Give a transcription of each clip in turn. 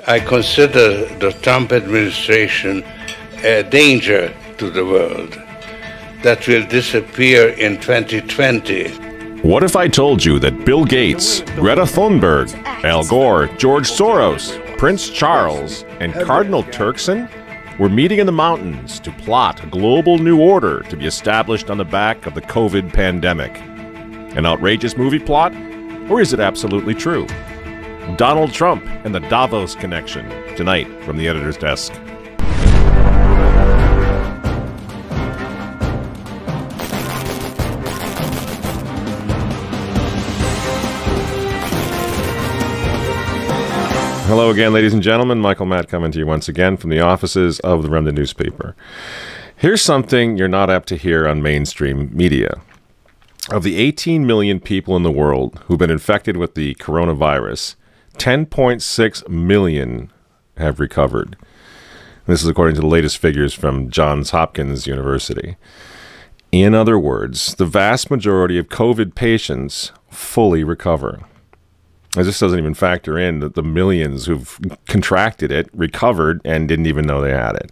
I consider the Trump administration a danger to the world that will disappear in 2020. What if I told you that Bill Gates, Greta Thunberg, Al Gore, George Soros, Prince Charles, and Cardinal Turkson were meeting in the mountains to plot a global new order to be established on the back of the COVID pandemic? An outrageous movie plot? Or is it absolutely true? Donald Trump and the Davos connection, tonight from the editor's desk. Hello again, ladies and gentlemen. Michael Matt coming to you once again from the offices of the Remnant newspaper. Here's something you're not apt to hear on mainstream media. Of the 18 million people in the world who've been infected with the coronavirus, 10.6 million have recovered. This is according to the latest figures from Johns Hopkins University. In other words, the vast majority of COVID patients fully recover. As this doesn't even factor in the millions who've contracted it, recovered, and didn't even know they had it.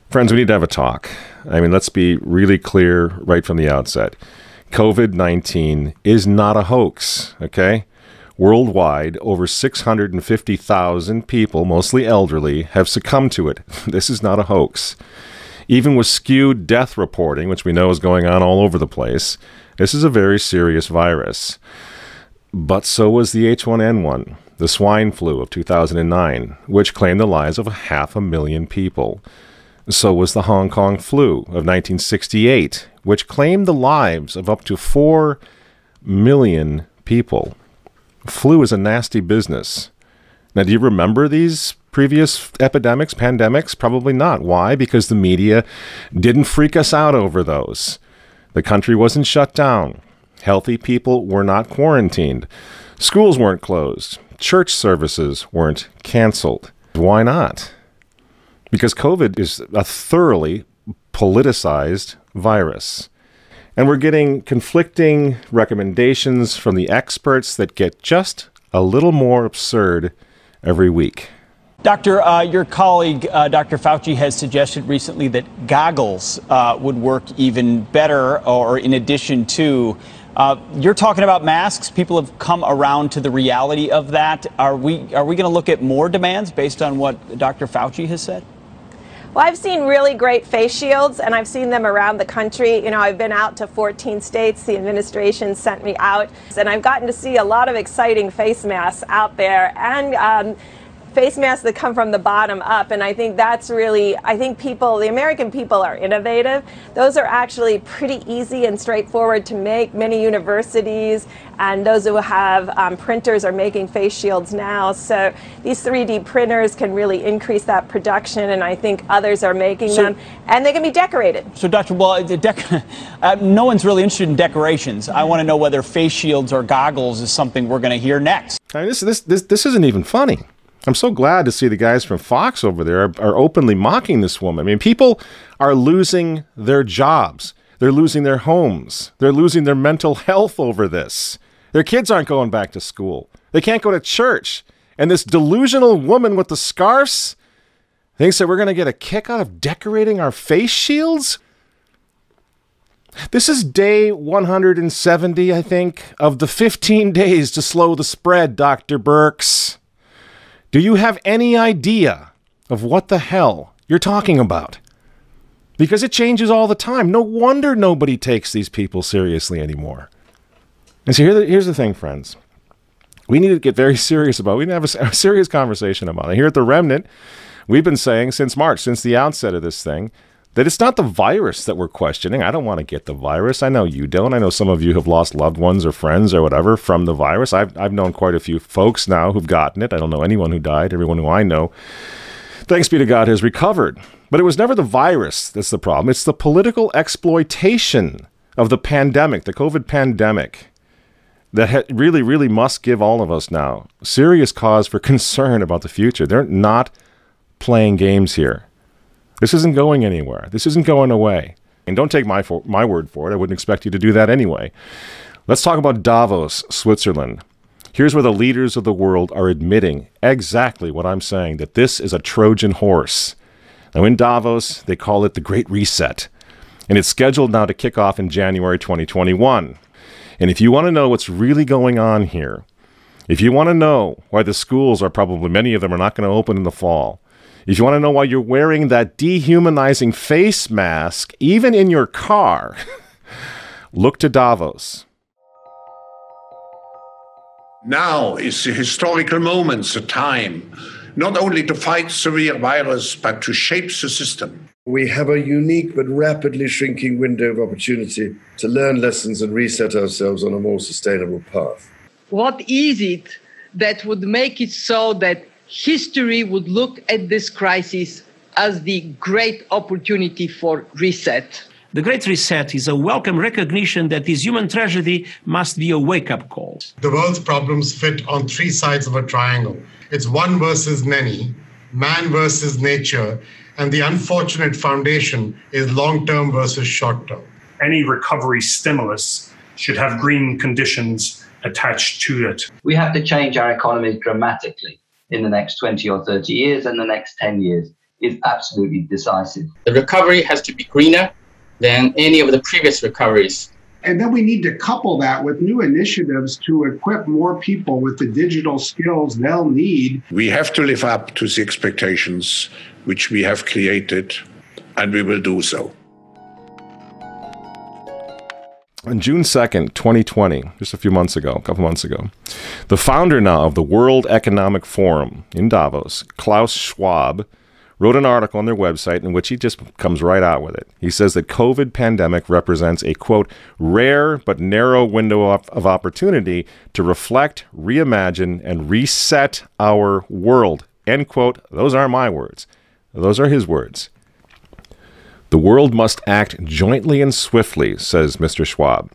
Friends, we need to have a talk. I mean, let's be really clear right from the outset. COVID-19 is not a hoax, okay? Worldwide, over 650,000 people, mostly elderly, have succumbed to it. This is not a hoax. Even with skewed death reporting, which we know is going on all over the place, this is a very serious virus. But so was the H1N1, the swine flu of 2009, which claimed the lives of 500,000 people. So was the Hong Kong flu of 1968, which claimed the lives of up to 4 million people. Flu is a nasty business. Now, do you remember these previous epidemics, pandemics? Probably not. Why? Because the media didn't freak us out over those. The country wasn't shut down. Healthy people were not quarantined. Schools weren't closed. Church services weren't canceled. Why not? Because COVID is a thoroughly politicized virus. And we're getting conflicting recommendations from the experts that get just a little more absurd every week. Doctor, your colleague, Dr. Fauci, has suggested recently that goggles would work even better, or in addition to. You're talking about masks. People have come around to the reality of that. Are we going to look at more demands based on what Dr. Fauci has said? Well, I've seen really great face shields, and I've seen them around the country. You know, I've been out to 14 states. The administration sent me out, and I've gotten to see a lot of exciting face masks out there, and face masks that come from the bottom up. And I think that's really, the American people are innovative. Those are actually pretty easy and straightforward to make. Many universities and those who have printers are making face shields now. So these 3D printers can really increase that production, and I think others are making them, and they can be decorated. So, Doctor, well, no one's really interested in decorations. I want to know whether face shields or goggles is something we're going to hear next. I mean, this isn't even funny. I'm so glad to see the guys from Fox over there are openly mocking this woman. I mean, people are losing their jobs. They're losing their homes. They're losing their mental health over this. Their kids aren't going back to school. They can't go to church. And this delusional woman with the scarves thinks that we're going to get a kick out of decorating our face shields? This is day 170, I think, of the 15 days to slow the spread, Dr. Birx. Do you have any idea of what the hell you're talking about? Because it changes all the time. No wonder nobody takes these people seriously anymore. And so here's the thing, friends. We need to get very serious about it. We need to have a serious conversation about it. Here at The Remnant, we've been saying since March, since the outset of this thing, that it's not the virus that we're questioning. I don't want to get the virus. I know you don't. I know some of you have lost loved ones or friends or whatever from the virus. I've known quite a few folks now who've gotten it. I don't know anyone who died. Everyone who I know, thanks be to God, has recovered. But it was never the virus that's the problem. It's the political exploitation of the pandemic, the COVID pandemic, that really, really must give all of us now serious cause for concern about the future. They're not playing games here. This isn't going anywhere. This isn't going away. And don't take my word for it. I wouldn't expect you to do that anyway. Let's talk about Davos, Switzerland. Here's where the leaders of the world are admitting exactly what I'm saying, that this is a Trojan horse. Now, in Davos, they call it the Great Reset, and it's scheduled now to kick off in January 2021. And if you want to know what's really going on here, if you want to know why the schools are probably, many of them are not going to open in the fall, if you want to know why you're wearing that dehumanizing face mask, even in your car, look to Davos. Now is the historical moment, the time, not only to fight severe virus, but to shape the system. We have a unique but rapidly shrinking window of opportunity to learn lessons and reset ourselves on a more sustainable path. What is it that would make it so that history would look at this crisis as the great opportunity for reset? The Great Reset is a welcome recognition that this human tragedy must be a wake-up call. The world's problems fit on three sides of a triangle. It's one versus many, man versus nature, and the unfortunate foundation is long-term versus short-term. Any recovery stimulus should have green conditions attached to it. We have to change our economy dramatically in the next 20 or 30 years, and the next 10 years is absolutely decisive. The recovery has to be greener than any of the previous recoveries. And then we need to couple that with new initiatives to equip more people with the digital skills they'll need. We have to live up to the expectations which we have created, and we will do so. On June 2nd, 2020, just a couple months ago, the founder now of the World Economic Forum in Davos, Klaus Schwab, wrote an article on their website in which he just comes right out with it. He says that COVID pandemic represents a, quote, rare but narrow window of opportunity to reflect, reimagine, and reset our world, end quote. Those aren't my words. Those are his words. The world must act jointly and swiftly, says Mr. Schwab,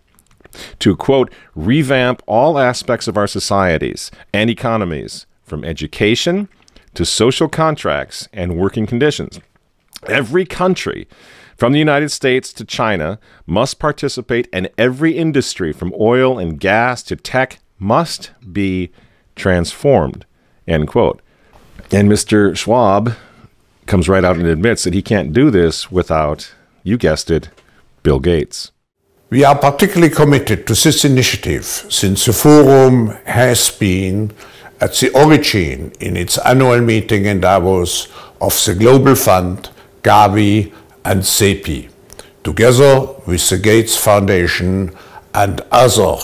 to, quote, revamp all aspects of our societies and economies, from education to social contracts and working conditions. Every country, from the United States to China, must participate, and every industry, from oil and gas to tech, must be transformed, end quote. And Mr. Schwab comes right out and admits that he can't do this without, you guessed it, Bill Gates. We are particularly committed to this initiative since the Forum has been at the origin in its annual meeting in Davos of the Global Fund, Gavi and CEPI, together with the Gates Foundation and other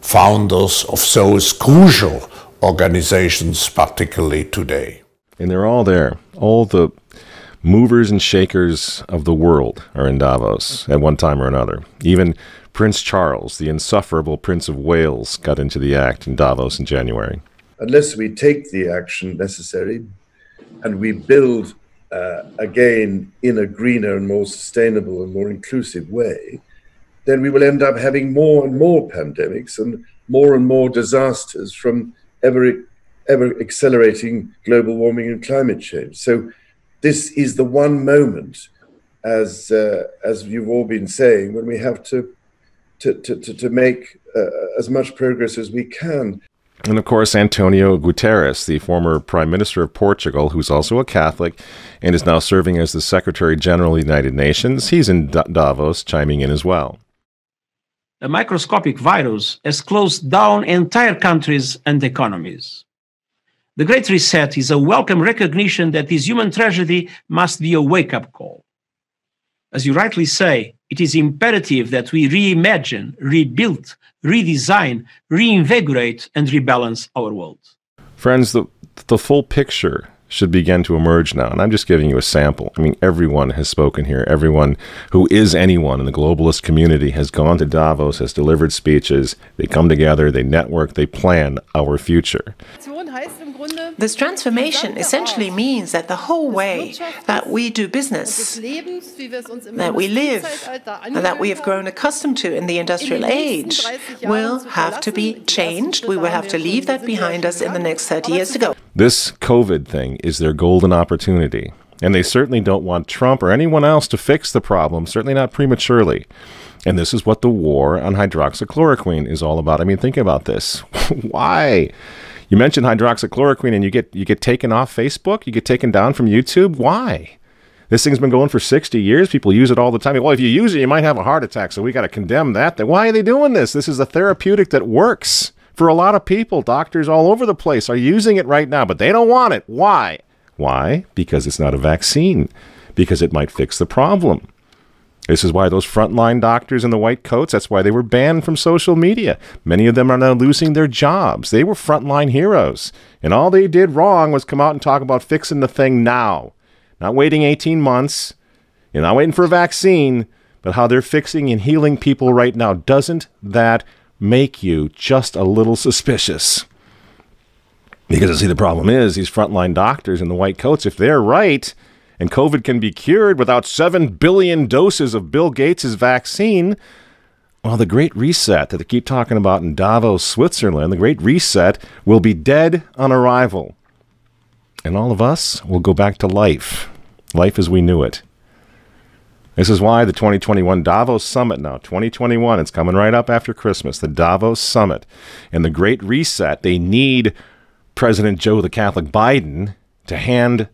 founders of those crucial organizations, particularly today. And they're all there. All the movers and shakers of the world are in Davos at one time or another. Even Prince Charles, the insufferable Prince of Wales, got into the act in Davos in January. Unless we take the action necessary and we build again in a greener and more sustainable and more inclusive way, then we will end up having more and more pandemics and more disasters from ever accelerating global warming and climate change. So this is the one moment, as you've all been saying, when we have to make as much progress as we can. And of course, Antonio Guterres, the former Prime Minister of Portugal, who's also a Catholic and is now serving as the Secretary General of the United Nations, he's in Davos chiming in as well. A microscopic virus has closed down entire countries and economies. The Great Reset is a welcome recognition that this human tragedy must be a wake-up call. As you rightly say, it is imperative that we reimagine, rebuild, redesign, reinvigorate, and rebalance our world. Friends, the full picture should begin to emerge now, and I'm just giving you a sample. I mean, everyone has spoken here. Everyone who is anyone in the globalist community has gone to Davos, has delivered speeches. They come together, they network, they plan our future. This transformation essentially means that the whole way that we do business, that we live, and that we have grown accustomed to in the industrial age will have to be changed. We will have to leave that behind us in the next 30 years to go. This COVID thing is their golden opportunity, and they certainly don't want Trump or anyone else to fix the problem, certainly not prematurely. And this is what the war on hydroxychloroquine is all about. I mean, think about this. Why? You mention hydroxychloroquine and you get taken off Facebook? You get taken down from YouTube? Why? This thing's been going for 60 years. People use it all the time. Well, if you use it, you might have a heart attack, so we got to condemn that. Why are they doing this? This is a therapeutic that works for a lot of people. Doctors all over the place are using it right now, but they don't want it. Why? Why? Because it's not a vaccine. Because it might fix the problem. This is why those frontline doctors in the white coats, that's why they were banned from social media. Many of them are now losing their jobs. They were frontline heroes. And all they did wrong was come out and talk about fixing the thing now. Not waiting 18 months. You're not waiting for a vaccine. But how they're fixing and healing people right now. Doesn't that make you just a little suspicious? Because, see, the problem is these frontline doctors in the white coats, if they're right, and COVID can be cured without 7 billion doses of Bill Gates' vaccine, well, the Great Reset that they keep talking about in Davos, Switzerland, the Great Reset will be dead on arrival. And all of us will go back to life. Life as we knew it. This is why the 2021 Davos Summit now, 2021, it's coming right up after Christmas, the Davos Summit. And the Great Reset, they need President Joe the Catholic Biden to hand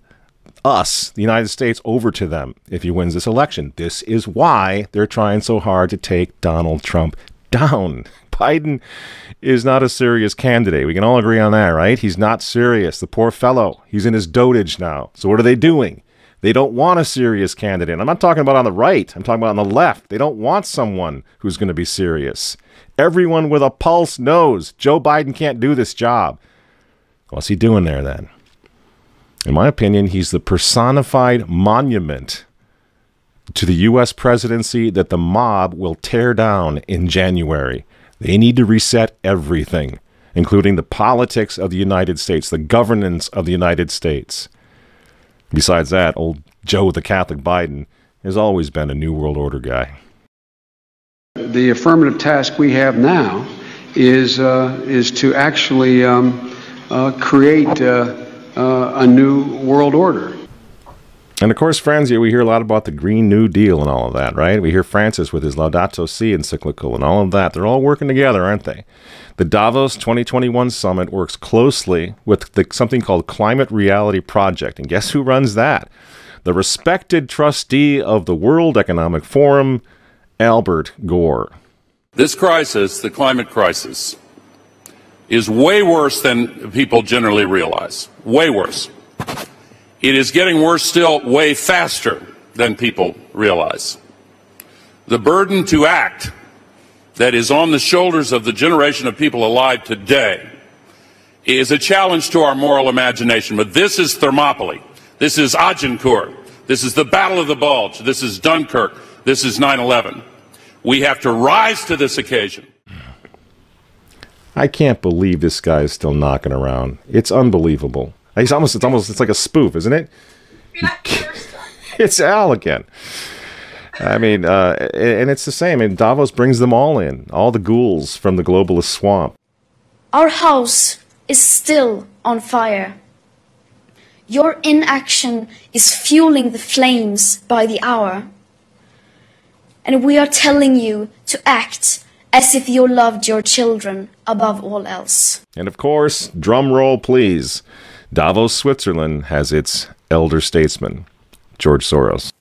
us, the United States, over to them if he wins this election. This is why they're trying so hard to take Donald Trump down. Biden is not a serious candidate. We can all agree on that, right? He's not serious. The poor fellow. He's in his dotage now. So what are they doing? They don't want a serious candidate. I'm not talking about on the right. I'm talking about on the left. They don't want someone who's going to be serious. Everyone with a pulse knows Joe Biden can't do this job. What's he doing there then? In my opinion, he's the personified monument to the U.S. presidency that the mob will tear down in January. They need to reset everything, including the politics of the United States, the governance of the United States. Besides that, old Joe the Catholic Biden has always been a New World Order guy. The affirmative task we have now is to actually create a new world order. And of course, friends, we hear a lot about the Green New Deal and all of that, right? We hear Francis with his Laudato Si encyclical and all of that. They're all working together, aren't they? The Davos 2021 Summit works closely with something called Climate Reality Project. And guess who runs that? The respected trustee of the World Economic Forum, Albert Gore. This crisis, the climate crisis, is way worse than people generally realize. Way worse. It is getting worse still way faster than people realize. The burden to act that is on the shoulders of the generation of people alive today is a challenge to our moral imagination. But this is Thermopylae. This is Agincourt. This is the Battle of the Bulge. This is Dunkirk. This is 9/11. We have to rise to this occasion. I can't believe this guy is still knocking around. It's unbelievable. It's like a spoof, isn't it? It's Al again. I mean, and it's the same. And Davos brings them all in, all the ghouls from the globalist swamp. Our house is still on fire. Your inaction is fueling the flames by the hour. And we are telling you to act as if you loved your children above all else. And of course, drum roll please, Davos, Switzerland has its elder statesman, George Soros.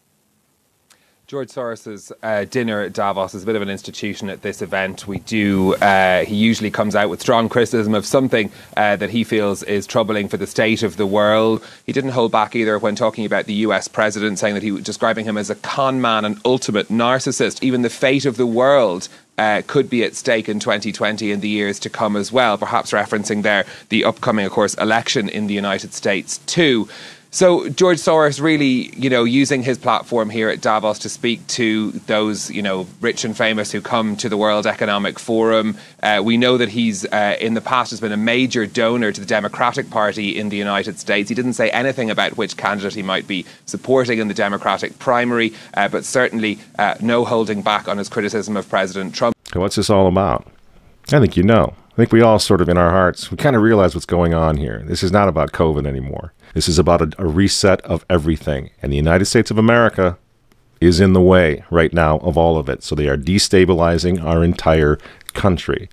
George Soros's dinner at Davos is a bit of an institution at this event. He usually comes out with strong criticism of something that he feels is troubling for the state of the world. He didn't hold back either when talking about the US president, saying that he was describing him as a con man and ultimate narcissist. Even the fate of the world could be at stake in 2020 and the years to come as well, perhaps referencing there the upcoming, of course, election in the United States too. So George Soros really, using his platform here at Davos to speak to those, rich and famous who come to the World Economic Forum. We know that he's, in the past, has been a major donor to the Democratic Party in the United States. He didn't say anything about which candidate he might be supporting in the Democratic primary, but certainly no holding back on his criticism of President Trump. What's this all about? I think you know. I think we all sort of in our hearts, we kind of realize what's going on here. This is not about COVID anymore. This is about a reset of everything. And the United States of America is in the way right now of all of it. So they are destabilizing our entire country.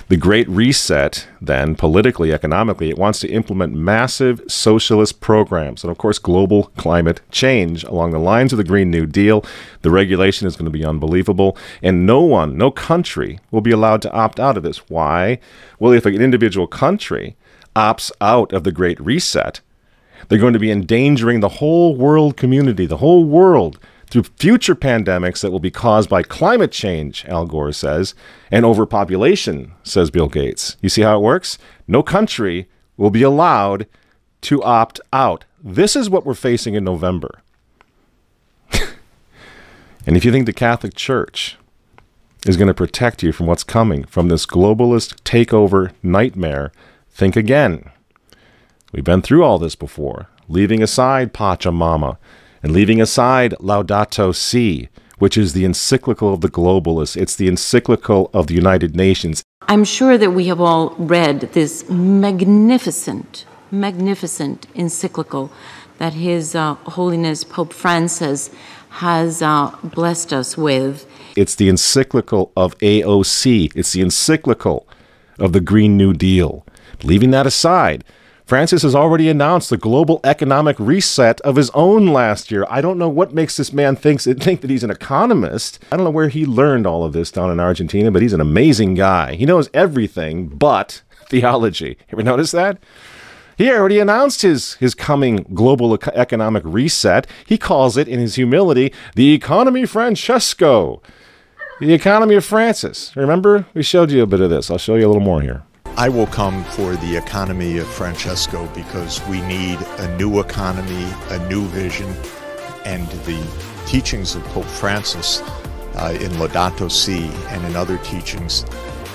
The Great Reset, then, politically, economically, it wants to implement massive socialist programs and, of course, global climate change along the lines of the Green New Deal. The regulation is going to be unbelievable, and no country will be allowed to opt out of this. Why? Well, if an individual country opts out of the Great Reset, they're going to be endangering the whole world community, the whole world, through future pandemics that will be caused by climate change, Al Gore says, and overpopulation, says Bill Gates. You see how it works? No country will be allowed to opt out. This is what we're facing in November. And if you think the Catholic Church is going to protect you from what's coming from this globalist takeover nightmare, think again. We've been through all this before, leaving aside Pachamama, and leaving aside Laudato Si, which is the encyclical of the globalists. It's the encyclical of the United Nations. I'm sure that we have all read this magnificent encyclical that His Holiness Pope Francis has blessed us with. It's the encyclical of AOC. It's the encyclical of the Green New Deal. Leaving that aside, Francis has already announced the global economic reset of his own last year. I don't know what makes this man think that he's an economist. I don't know where he learned all of this down in Argentina, but he's an amazing guy. He knows everything but theology. Ever notice that? He already announced his coming global economic reset. He calls it, in his humility, the Economy Francesco. The economy of Francis. Remember? We showed you a bit of this. I'll show you a little more here. I will come for the economy of Francesco because we need a new economy, a new vision, and the teachings of Pope Francis in Laudato Si and in other teachings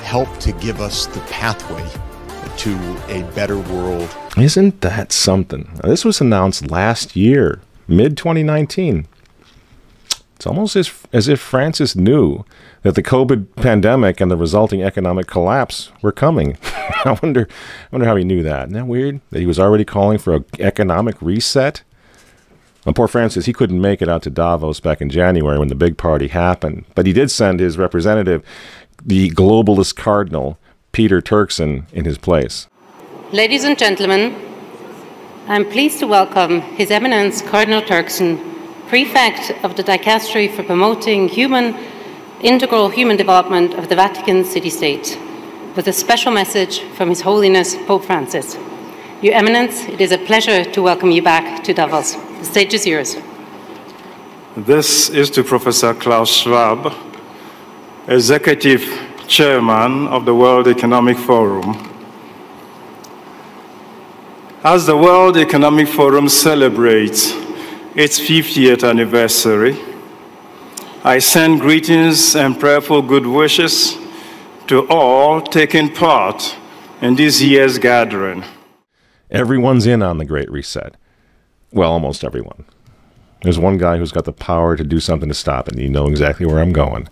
help to give us the pathway to a better world. Isn't that something? Now, this was announced last year, mid-2019. It's almost as if Francis knew that the COVID pandemic and the resulting economic collapse were coming. I wonder how he knew that. Isn't that weird? That he was already calling for an economic reset? Well, poor Francis, he couldn't make it out to Davos back in January when the big party happened. But he did send his representative, the globalist cardinal, Peter Turkson, in his place. Ladies and gentlemen, I'm pleased to welcome His Eminence Cardinal Turkson, Prefect of the Dicastery for Promoting Integral Human Development of the Vatican City-State, with a special message from His Holiness Pope Francis. Your Eminence, it is a pleasure to welcome you back to Davos. The stage is yours. This is to Professor Klaus Schwab, Executive Chairman of the World Economic Forum. As the World Economic Forum celebrates its 50th anniversary, I send greetings and prayerful good wishes to all taking part in this year's gathering. Everyone's in on the Great Reset. Well, almost everyone. There's one guy who's got the power to do something to stop it, and you know exactly where I'm going.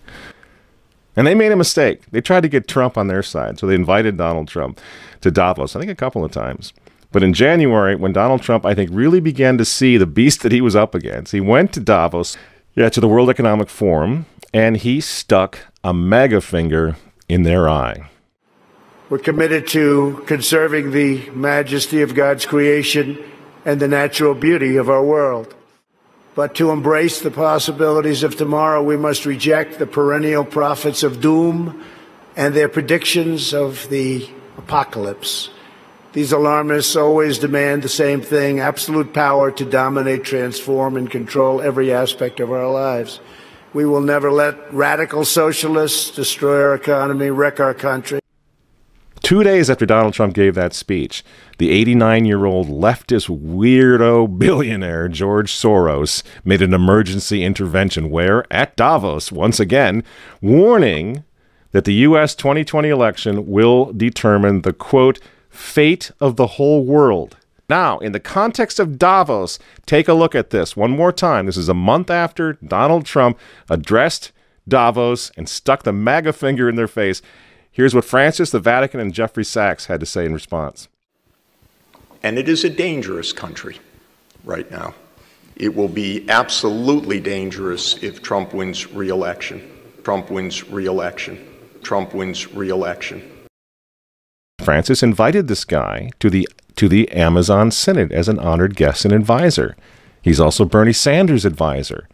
And they made a mistake. They tried to get Trump on their side, so they invited Donald Trump to Davos, I think a couple of times. But in January, when Donald Trump, I think, really began to see the beast that he was up against, he went to Davos, to the World Economic Forum, and he stuck a mega finger in their eye. We're committed to conserving the majesty of God's creation and the natural beauty of our world. But to embrace the possibilities of tomorrow, we must reject the perennial prophets of doom and their predictions of the apocalypse. These alarmists always demand the same thing: absolute power to dominate, transform, and control every aspect of our lives. We will never let radical socialists destroy our economy, wreck our country. 2 days after Donald Trump gave that speech, the 89-year-old leftist weirdo billionaire George Soros made an emergency intervention where, at Davos, once again, warning that the U.S. 2020 election will determine the, quote, fate of the whole world. Now, in the context of Davos, take a look at this one more time. This is a month after Donald Trump addressed Davos and stuck the MAGA finger in their face. Here's what Francis, the Vatican, and Jeffrey Sachs had to say in response. And it is a dangerous country right now. It will be absolutely dangerous if Trump wins re-election. Trump wins re-election. Trump wins re-election. Francis invited this guy to the Amazon Synod as an honored guest and advisor. He's also Bernie Sanders' advisor.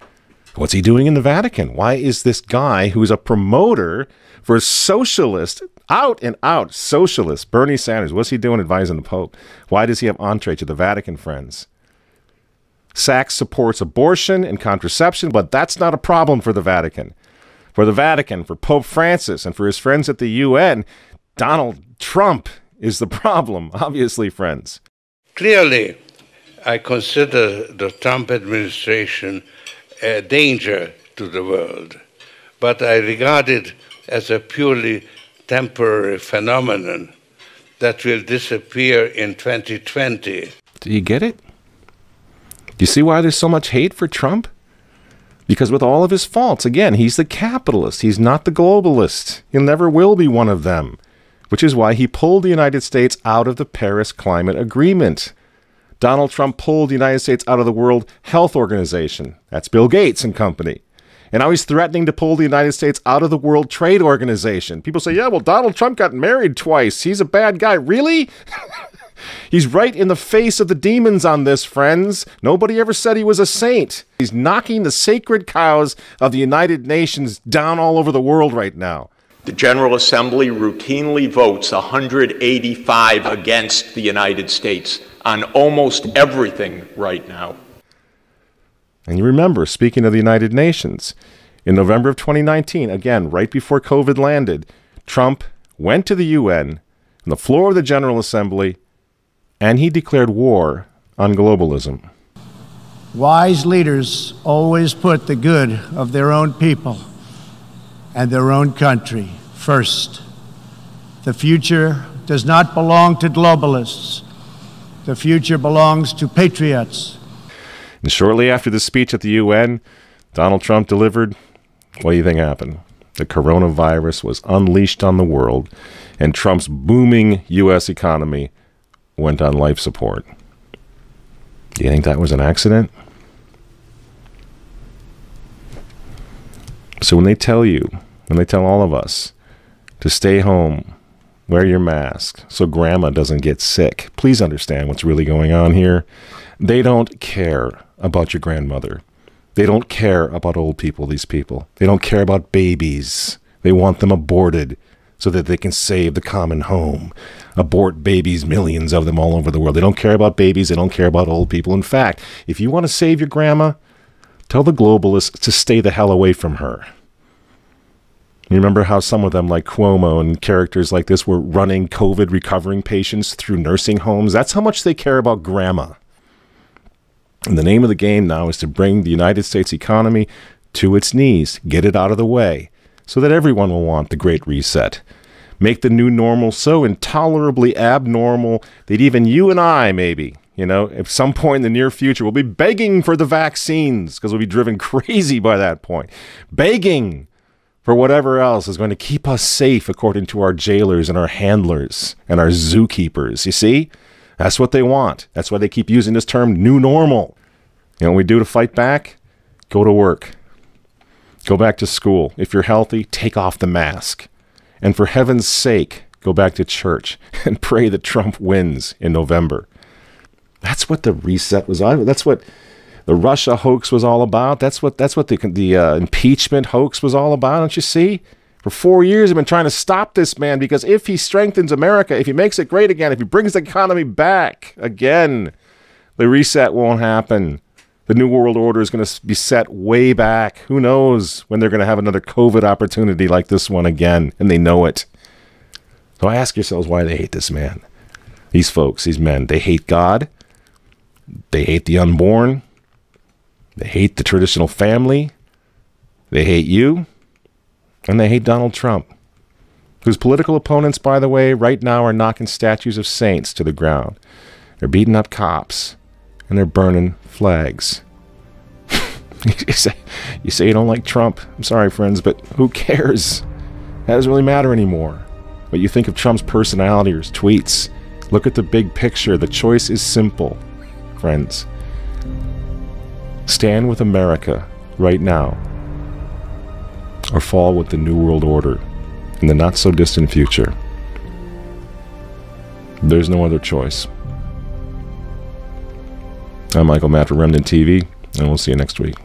What's he doing in the Vatican? Why is this guy who's a promoter for socialist, out and out socialist, Bernie Sanders, what's he doing advising the Pope? Why does he have entree to the Vatican, friends? Sachs supports abortion and contraception, but that's not a problem for the Vatican. For the Vatican, for Pope Francis, and for his friends at the UN, Donald Trump is the problem, obviously, friends. Clearly, I consider the Trump administration a danger to the world, but I regard it as a purely temporary phenomenon that will disappear in 2020. Do you get it? Do you see why there's so much hate for Trump? Because with all of his faults, again, he's the capitalist. He's not the globalist. He never will be one of them, which is why he pulled the United States out of the Paris Climate Agreement. Donald Trump pulled the United States out of the World Health Organization. That's Bill Gates and company. And now he's threatening to pull the United States out of the World Trade Organization. People say, yeah, well, Donald Trump got married twice. He's a bad guy. Really? He's right in the face of the demons on this, friends. Nobody ever said he was a saint. He's knocking the sacred cows of the United Nations down all over the world right now. The General Assembly routinely votes 185 against the United States on almost everything right now. And you remember, speaking of the United Nations, in November of 2019, again, right before COVID landed, Trump went to the UN on the floor of the General Assembly, and he declared war on globalism. Wise leaders always put the good of their own people and their own country first. The future does not belong to globalists. The future belongs to patriots. And shortly after the speech at the UN, Donald Trump delivered, what do you think happened? The coronavirus was unleashed on the world, and Trump's booming U.S. economy went on life support. Do you think that was an accident? So when they tell all of us to stay home, wear your mask so grandma doesn't get sick, please understand what's really going on here. They don't care about your grandmother. They don't care about old people, these people. They don't care about babies. They want them aborted so that they can save the common home. Abort babies, millions of them all over the world. They don't care about babies. They don't care about old people. In fact, if you want to save your grandma, tell the globalists to stay the hell away from her. You remember how some of them, like Cuomo and characters like this, were running COVID recovering patients through nursing homes? That's how much they care about grandma. And the name of the game now is to bring the United States economy to its knees, get it out of the way, so that everyone will want the Great Reset. Make the new normal so intolerably abnormal that even you and I, maybe, at some point in the near future, will be begging for the vaccines because we'll be driven crazy by that point. Begging for whatever else is going to keep us safe according to our jailers and our handlers and our zookeepers. You see? That's what they want. That's why they keep using this term, new normal. You know what we do to fight back? Go to work. Go back to school. If you're healthy, take off the mask. And for heaven's sake, go back to church and pray that Trump wins in November. That's what the reset was all. That's what the Russia hoax was all about. That's what the impeachment hoax was all about. Don't you see? For 4 years, they've been trying to stop this man because if he strengthens America, if he makes it great again, if he brings the economy back again, the reset won't happen. The New World Order is going to be set way back. Who knows when they're going to have another COVID opportunity like this one again, and they know it. So ask yourselves why they hate this man. These folks, these men, they hate God. They hate the unborn. They hate the traditional family. They hate you. And they hate Donald Trump, whose political opponents, by the way, right now are knocking statues of saints to the ground. They're beating up cops, and they're burning flags. You say you don't like Trump. I'm sorry, friends, but who cares? That doesn't really matter anymore. What you think of Trump's personality or his tweets. Look at the big picture. The choice is simple, friends. Stand with America right now, or fall with the New World Order in the not-so-distant future. There's no other choice. I'm Michael Matt for Remnant TV, and we'll see you next week.